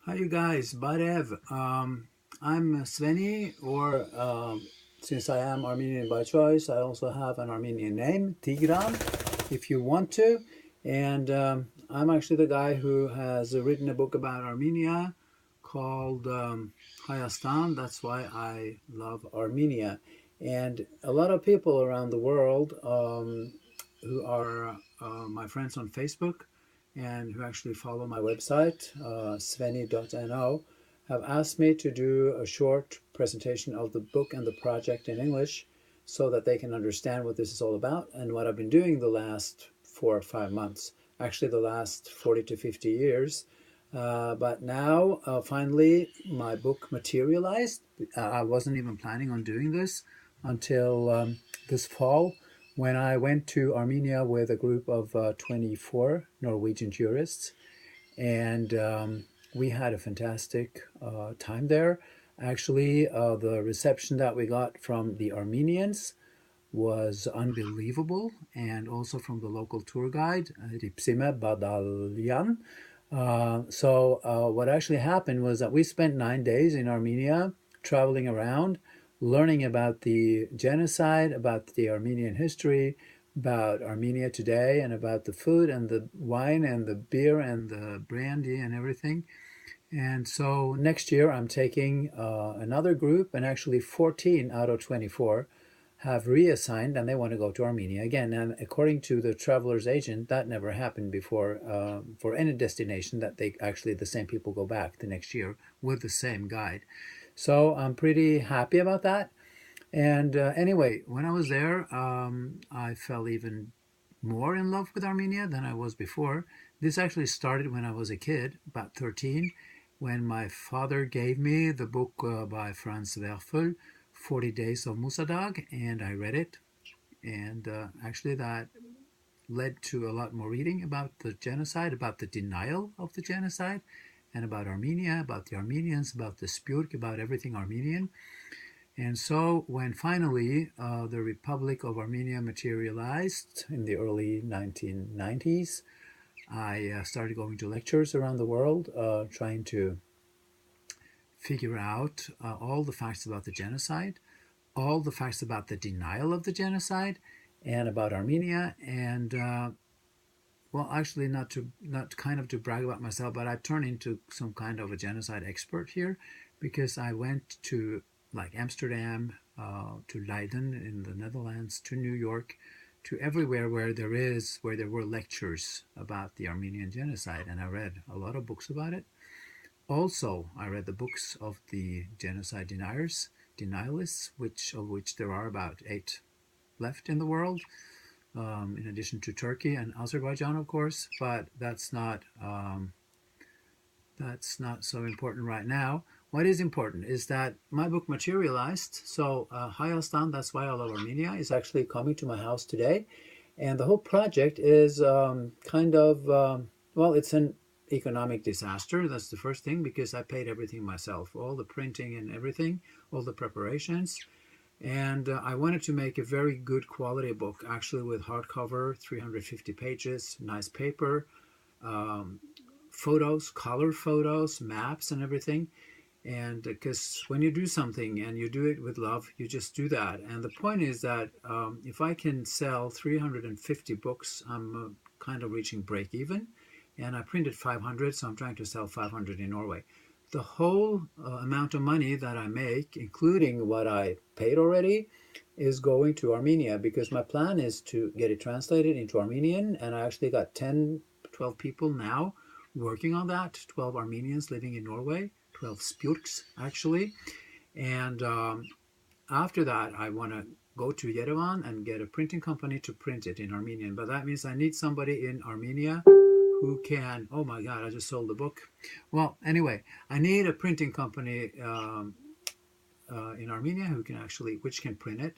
Hi, you guys. Barev. I'm Svennie, or since I am Armenian by choice, I also have an Armenian name, Tigran, if you want to. And I'm actually the guy who has written a book about Armenia called Hayastan. That's why I love Armenia. And a lot of people around the world who are my friends on Facebook and who actually follow my website, svennie.no, have asked me to do a short presentation of the book and the project in English so that they can understand what this is all about and what I've been doing the last 4 or 5 months, actually the last 40 to 50 years. But now, finally, my book materialized. I wasn't even planning on doing this until this fall when I went to Armenia with a group of 24 Norwegian tourists, and we had a fantastic time there. Actually, the reception that we got from the Armenians was unbelievable, and also from the local tour guide, Ripsime Badalyan. What actually happened was that we spent 9 days in Armenia traveling around, learning about the genocide, about the Armenian history, about Armenia today, and about the food and the wine and the beer and the brandy and everything. And so next year I'm taking another group, and actually 14 out of 24 have reassigned and they want to go to Armenia again. And according to the traveler's agent, that never happened before for any destination, that they actually, the same people go back the next year with the same guide. So I'm pretty happy about that. And anyway, when I was there, I fell even more in love with Armenia than I was before. This actually started when I was a kid, about 13, when my father gave me the book by Franz Werfel, 40 Days of Musadag, and I read it. And actually, that led to a lot more reading about the genocide, about the denial of the genocide, and about Armenia, about the Armenians, about the Spurk, about everything Armenian. And so, when finally the Republic of Armenia materialized in the early 1990s, I started going to lectures around the world, trying to figure out all the facts about the genocide, all the facts about the denial of the genocide, and about Armenia. And well, actually, not kind of to brag about myself, but I've turned into some kind of a genocide expert here, because I went to like Amsterdam, to Leiden in the Netherlands, to New York, to everywhere where there were lectures about the Armenian genocide, and I read a lot of books about it. Also, I read the books of the genocide denialists, which there are about 8 left in the world, in addition to Turkey and Azerbaijan, of course. But that's not so important right now. What is important is that my book materialized. So Hayastan, that's why I love Armenia, is actually coming to my house today, and the whole project is kind of well, it's an economic disaster. That's the first thing, because I paid everything myself, all the printing and everything, all the preparations. And I wanted to make a very good quality book, actually, with hardcover, 350 pages, nice paper, um, photos, color photos, maps, and everything. And because when you do something and you do it with love, you just do that. And the point is that if I can sell 350 books, I'm kind of reaching break even. And I printed 500, so I'm trying to sell 500 in Norway. The whole amount of money that I make, including what I paid already, is going to Armenia, because my plan is to get it translated into Armenian. And I actually got 10, 12 people now working on that, 12 Armenians living in Norway, 12 Spurks actually. And after that, I want to go to Yerevan and get a printing company to print it in Armenian. But that means I need somebody in Armenia who can, oh my God, I just sold the book. Well, anyway, I need a printing company in Armenia who can actually, which can print it.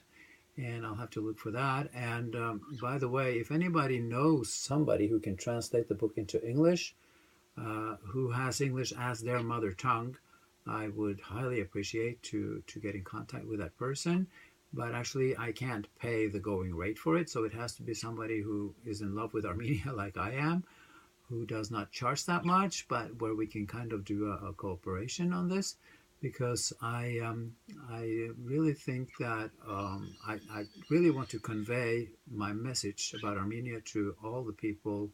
And I'll have to look for that. And by the way, if anybody knows somebody who can translate the book into English, who has English as their mother tongue, I would highly appreciate to get in contact with that person. But actually, I can't pay the going rate for it, so it has to be somebody who is in love with Armenia like I am, who does not charge that much, but where we can kind of do a cooperation on this, because I really think that I really want to convey my message about Armenia to all the people,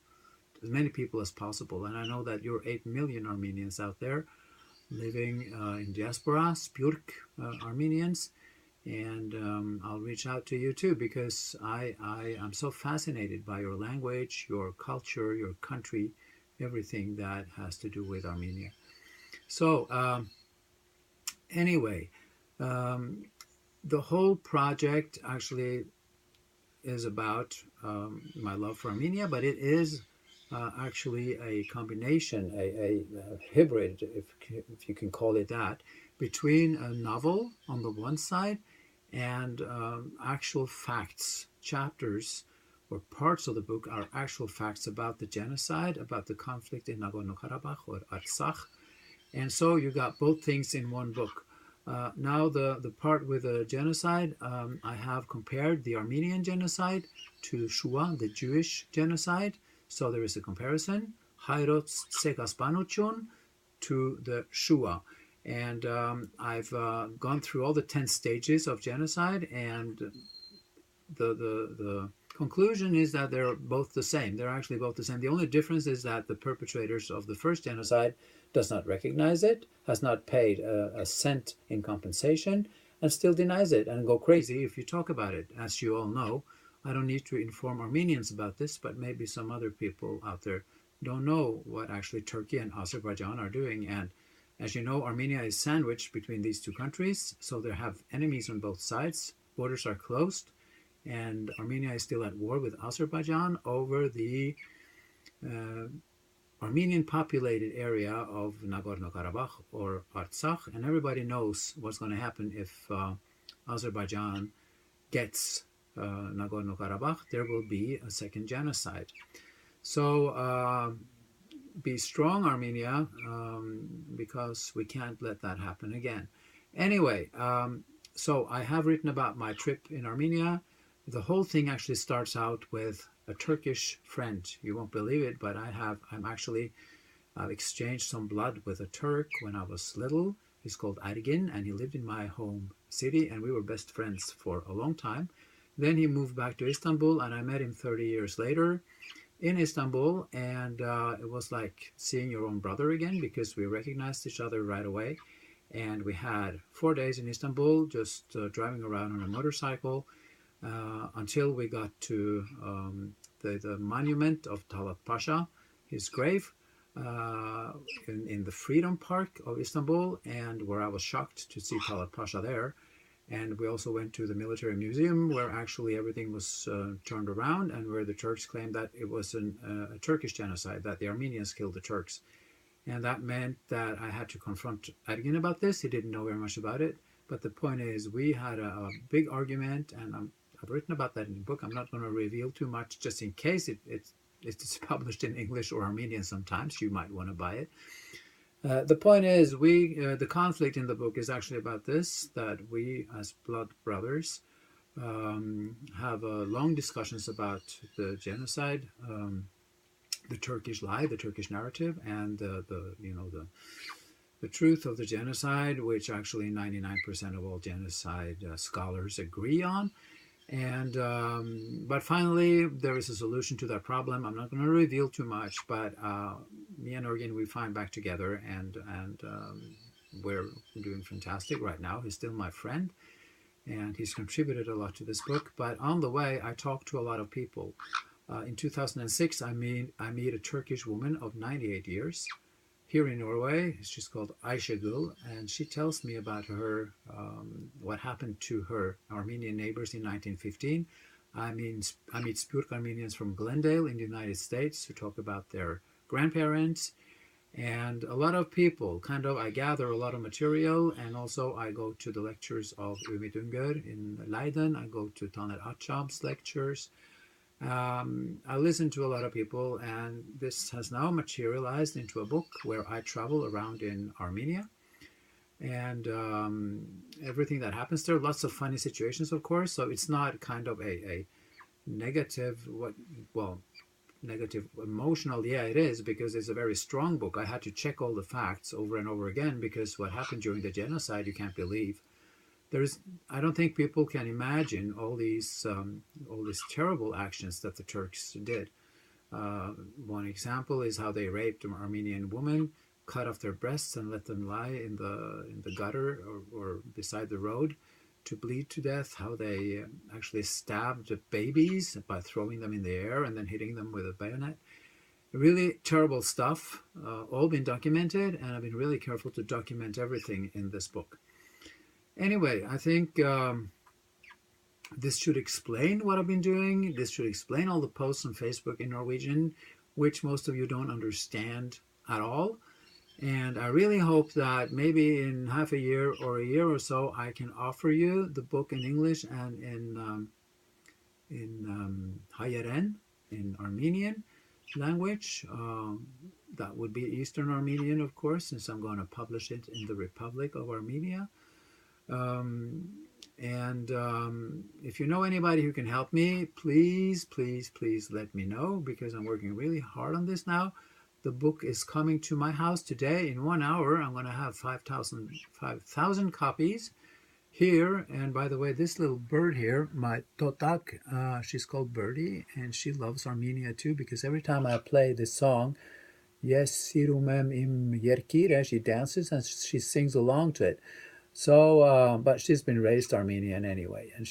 as many people as possible. And I know that you're 8 million Armenians out there living in diaspora, Spurk Armenians, and I'll reach out to you too, because I am so fascinated by your language, your culture, your country, everything that has to do with Armenia. So anyway, um, the whole project actually is about my love for Armenia, but it is actually a combination, a hybrid, if you can call it that, between a novel on the one side and actual facts, chapters or parts of the book are actual facts about the genocide, about the conflict in Nagorno-Karabakh or Artsakh. And so you got both things in one book. Now the part with the genocide, I have compared the Armenian genocide to Shoah, the Jewish genocide. So there is a comparison. Hayrot Sekaspanuchun to the Shoah. And I've gone through all the 10 stages of genocide, and the conclusion is that they're both the same. They're actually both the same. The only difference is that the perpetrators of the first genocide does not recognize it, has not paid a cent in compensation, and still denies it and go crazy if you talk about it. As you all know, I don't need to inform Armenians about this, but maybe some other people out there don't know what actually Turkey and Azerbaijan are doing. And as you know, Armenia is sandwiched between these two countries, so they have enemies on both sides. Borders are closed, and Armenia is still at war with Azerbaijan over the Armenian populated area of Nagorno-Karabakh or Artsakh, and everybody knows what's going to happen if Azerbaijan gets Nagorno-Karabakh. There will be a second genocide. So be strong, Armenia, because we can't let that happen again. Anyway, so I have written about my trip in Armenia. The whole thing actually starts out with a Turkish friend. You won't believe it, but I've exchanged some blood with a Turk when I was little. He's called Ergin, and he lived in my home city, and we were best friends for a long time. Then he moved back to Istanbul, and I met him 30 years later in Istanbul, and it was like seeing your own brother again, because we recognized each other right away. And we had 4 days in Istanbul, just driving around on a motorcycle, until we got to the monument of Talat Pasha, his grave, in the Freedom Park of Istanbul, and where I was shocked to see Talat Pasha there. And we also went to the military museum, where actually everything was turned around, and where the Turks claimed that it was a Turkish genocide, that the Armenians killed the Turks. And that meant that I had to confront Ergin about this. He didn't know very much about it. But the point is, we had a big argument, and I've written about that in the book. I'm not going to reveal too much, just in case it's published in English or Armenian sometimes. You might want to buy it. The point is, the conflict in the book is actually about this, that we as blood brothers have long discussions about the genocide, the Turkish lie, the Turkish narrative, and the truth of the genocide, which actually 99% of all genocide scholars agree on. And but finally, there is a solution to that problem. I'm not going to reveal too much, but me and Ergin, we find back together, and we're doing fantastic right now. He's still my friend, and he's contributed a lot to this book. But on the way, I talked to a lot of people. In 2006, I meet a Turkish woman of 98 years here in Norway. She's called Ayşegül, and she tells me about her, what happened to her Armenian neighbors in 1915. I meet Spurk Armenians from Glendale in the United States who talk about their grandparents, and a lot of people. I gather a lot of material, and also I go to the lectures of Ümit Üngör in Leiden. I go to Taner Akçam's lectures. I listen to a lot of people, and this has now materialized into a book where I travel around in Armenia, and everything that happens there. Lots of funny situations, of course, so it's not kind of a negative, negative emotional. Yeah, it is, because it's a very strong book. I had to check all the facts over and over again, because what happened during the genocide, you can't believe. There's, I don't think people can imagine all these terrible actions that the Turks did. One example is how they raped an Armenian woman, cut off their breasts and let them lie in the gutter, or beside the road to bleed to death. How they actually stabbed the babies by throwing them in the air and then hitting them with a bayonet. Really terrible stuff, all been documented, and I've been really careful to document everything in this book. Anyway, I think this should explain what I've been doing. This should explain all the posts on Facebook in Norwegian, which most of you don't understand at all. And I really hope that maybe in half a year or a year or so, I can offer you the book in English and in Hayastan, in Armenian language. That would be Eastern Armenian, of course, since I'm going to publish it in the Republic of Armenia. If you know anybody who can help me, please, please, please let me know, because I'm working really hard on this now. The book is coming to my house today. In 1 hour, I'm going to have 5,000 copies here. And by the way, this little bird here, my totak, she's called Birdie, and she loves Armenia too, because every time I play this song, Yes, Sirumem im Yerkire, she dances and she sings along to it. So, but she's been raised Armenian anyway, and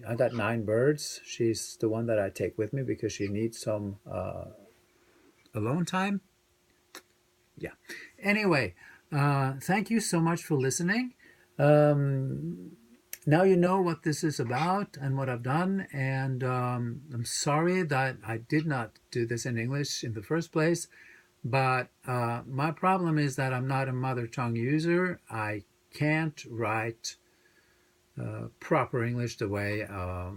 I got 9 birds. She's the one that I take with me because she needs some alone time. Yeah. Anyway, thank you so much for listening. Now you know what this is about and what I've done, and I'm sorry that I did not do this in English in the first place, but my problem is that I'm not a mother tongue user. I can't write proper English the way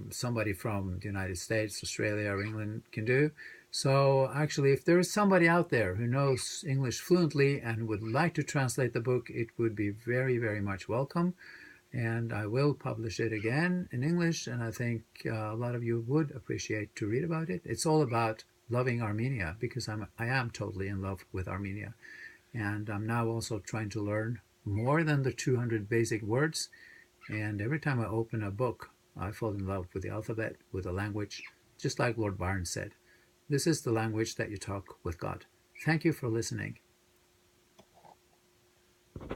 somebody from the United States, Australia, or England can do. So actually, if there is somebody out there who knows English fluently and would like to translate the book, it would be very, very much welcome. And I will publish it again in English, and I think a lot of you would appreciate to read about it. It's all about loving Armenia, because I am totally in love with Armenia. And I'm now also trying to learn more than the 200 basic words. And every time I open a book, I fall in love with the alphabet, with the language, just like Lord Byron said. This is the language that you talk with God. Thank you for listening.